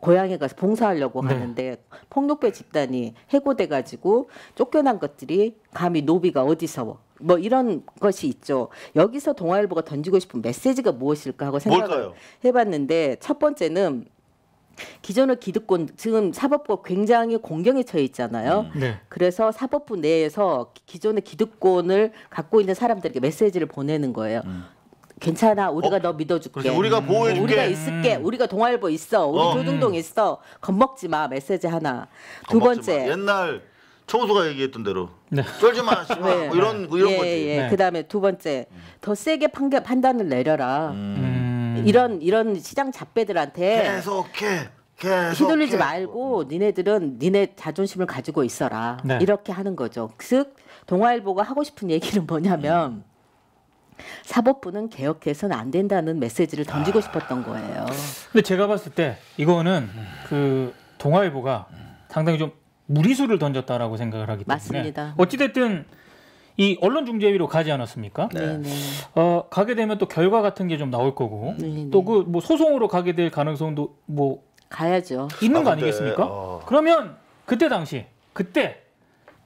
고향에 가서 봉사하려고 하는데 폭력배 집단이 해고돼 가지고 쫓겨난 것들이 감히 노비가 어디서 뭐 이런 것이 있죠. 여기서 동아일보가 던지고 싶은 메시지가 무엇일까 하고 생각을 해봤는데 첫 번째는 기존의 기득권 지금 사법부가 굉장히 공경에 처해 있잖아요. 그래서 사법부 내에서 기존의 기득권을 갖고 있는 사람들에게 메시지를 보내는 거예요. 괜찮아, 우리가 너 믿어줄게. 그렇지, 우리가 보호해줄게. 우리가 있을게. 우리가 동아일보 있어. 우리 조중동 있어. 겁먹지 마. 메시지 하나. 두 번째. 옛날 총수가 얘기했던 대로 쫄지 마. 뭐 이런 거지. 그다음에 두 번째. 더 세게 판단을 내려라. 이런 시장 잡배들한테 계속해. 휘둘리지 말고 니네들은 니네 자존심을 가지고 있어라. 이렇게 하는 거죠. 즉 동아일보가 하고 싶은 얘기는 뭐냐면 사법부는 개혁해서는 안 된다는 메시지를 던지고 싶었던 거예요. 근데 제가 봤을 때 이거는 그 동아일보가 상당히 좀 무리수를 던졌다라고 생각을 하기 때문에 맞습니다. 어찌됐든 이 언론중재위로 가지 않았습니까? 가게 되면 또 결과 같은 게 좀 나올 거고 또 그 뭐 소송으로 가게 될 가능성도 뭐 가야죠. 있는 거 아니겠습니까? 그러면 그때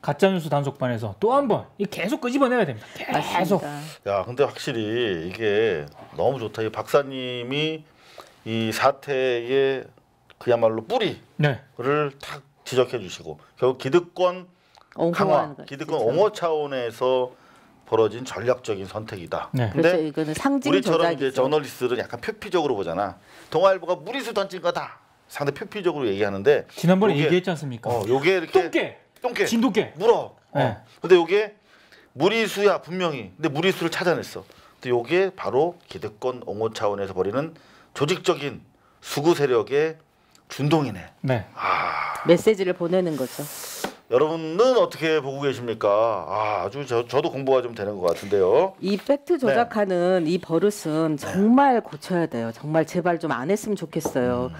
가짜뉴스 단속반에서 또 한 번 계속 끄집어내야 됩니다. 계속. 맞습니다. 야, 근데 확실히 이게 너무 좋다. 이 박사님이 이 사태의 그야말로 뿌리를 탁 지적해 주시고 결국 기득권 강화, 기득권 옹호 차원에서 벌어진 전략적인 선택이다. 근데 그렇죠. 이거는 상징 우리처럼 조작이죠. 이제 저널리스트들은 약간 표피적으로 보잖아. 동아일보가 무리수 던진 거다. 상당히 표피적으로 얘기하는데 지난번에 얘기했지 않습니까? 요게 이렇게 똥개 진돗개 물어. 근데 요게 무리수야 분명히. 근데 무리수를 찾아냈어. 근데 요게 바로 기득권 옹호 차원에서 벌이는 조직적인 수구 세력의 준동이네. 메시지를 보내는 거죠. 여러분은 어떻게 보고 계십니까? 아주 저도 공부가 좀 되는 것 같은데요. 이 팩트 조작하는 이 버릇은 정말 고쳐야 돼요. 정말 제발 좀 안 했으면 좋겠어요.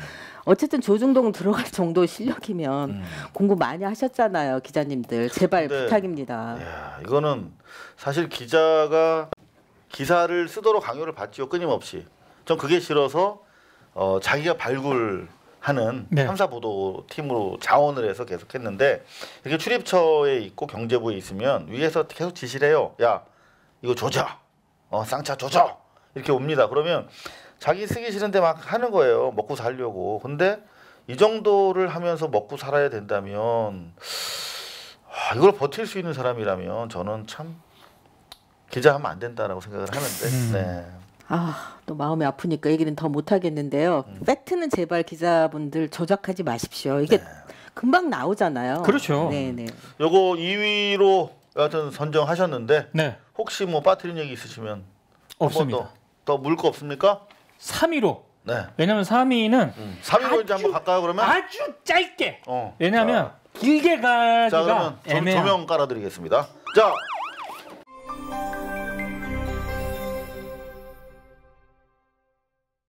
어쨌든 조중동 들어갈 정도의 실력이면 공부 많이 하셨잖아요, 기자님들. 제발 부탁입니다. 이야, 이거는 사실 기자가 기사를 쓰도록 강요를 받지요, 끊임없이. 전 그게 싫어서 자기가 발굴하는 탐사 보도 팀으로 자원을 해서 계속했는데 이렇게 출입처에 있고 경제부에 있으면 위에서 계속 지시를 해요. 야, 이거 조져. 쌍차 조져. 이렇게 옵니다. 그러면 자기 쓰기 싫은데 막 하는 거예요. 먹고 살려고. 근데 이 정도를 하면서 먹고 살아야 된다면 이걸 버틸 수 있는 사람이라면 저는 참 기자하면 안 된다라고 생각을 하는데. 또 마음이 아프니까 얘기는 더 못하겠는데요. 팩트는 제발 기자분들 조작하지 마십시오. 이게 금방 나오잖아요. 그렇죠. 네네. 요거 2위로 여하튼 선정하셨는데 혹시 뭐 빠뜨린 얘기 있으시면 없습니다. 더 물 거 없습니까? 3위로. 왜냐면 3위는 3위로 이제 한번 갈까요 그러면? 아주 짧게. 왜냐면 길게 가기가 자, 그러면 조명 깔아드리겠습니다. 자,